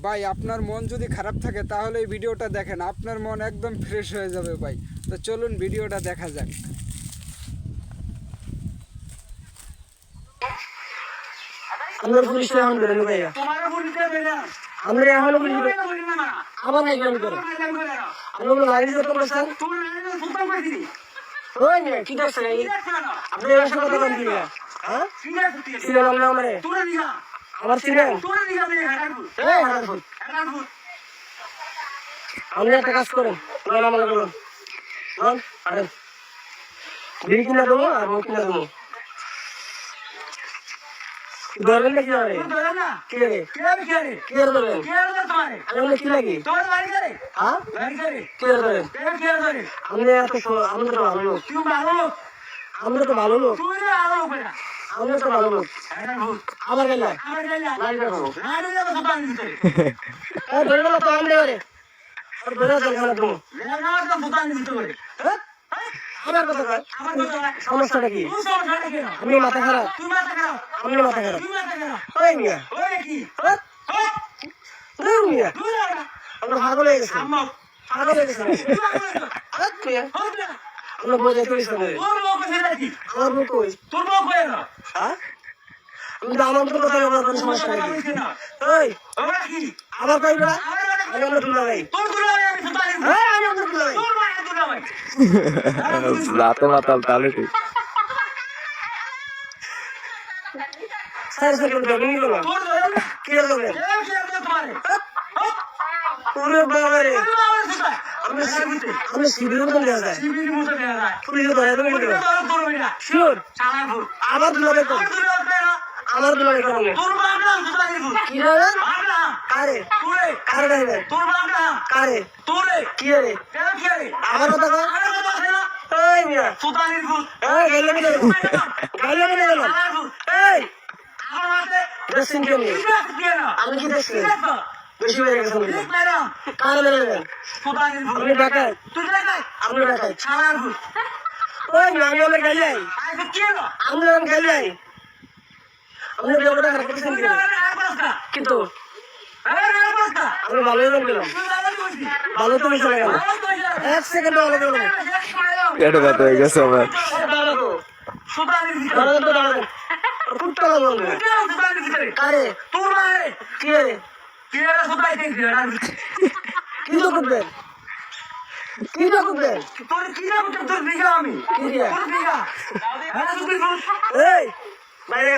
ভাই আপনার মন যদি খারাপ থাকে তাহলে এই ভিডিওটা দেখেন, আপনার মন একদম ফ্রেশ হয়ে যাবে ভাই। তো চলুন ভিডিওটা দেখা যাক। আমরা পুলিশ এখন বেরোনো ভাইয়া, আমরা এখন পুলিশ আমার নাই গান করে আমরা লাইন করতে পারছেন ওই না কি দেখছেন আপনি এসব কথা বলেন দিবা হ্যাঁ সিনেমা আমরা আমারে আমার সিনেমা এই হারাফুট আপনি একটা কাজ করেন নাম আমাকে বলুন বল আরে বিড়ি কিনা দেবো আর ও কিনা দেবো ধরবেন না কি হবে কে রে কে ধরবেন আমি কি লাগি হ্যাঁ কে ধরেন আমরা আমরা তো ভালো লোক আমরা তো ভালো লোক আমরা তো ভালো লোক আমার গেলে ধরে গেল তো আমরা রে আর ধরে গেল তো আমার কথা কয় সমস্যাটা কি আমি মাথা খারাপ আমি মাথা খারাপ ওই মিয়া মিয়া আমরা পাগল হয়ে গেছি পাগল হয়ে গেছি আমরা বোঝাতে পারছি না আমার মুখ কই হ্যাঁ আমি তো আমার তো কথা বলার কোনো সমস্যা নেই ওই আমার কই বলা আমি আমরা তুলা ভাই হ্যাঁ আমি আমরা তুলা ভাই রাতে মাতাল তাহলে ঠিক স্যার স্যার করে দেবেন না কি করবেন ওরে বাবা রে আমি শিবিরের মধ্যে দেয়া যায় পুলিশে ধরে দেবে না শিওর আবার দুলাবে তো আমার দুলাবে কেন কি রে কারে কারে দেবে কারে কি রে আমার কথা কয় এই মিয়া সুতানির ভূত এই গাইলে মিলে গেল এই আমার মাঝে দেখছেন কেন আমি কি দেখছি বেশি হয়ে গেছে কারে মেরে সুতানির ভূত আমি ডাকাই তুই ডাকাই আমি ডাকাই ছাড়ার ভূত ওই না আমি আমার গাইলে আমরা গাইলে আমি দেবটা খারাপ করছেন কিন্তু আমি ভালো হয়ে গেলাম ভালো তো মিশে গেল এক সেকেন্ড ভালো গেল এটা কথা হয়ে গেছে আমার কারে কি রে কি তো করবেন কি তো করবেন এই বাইরে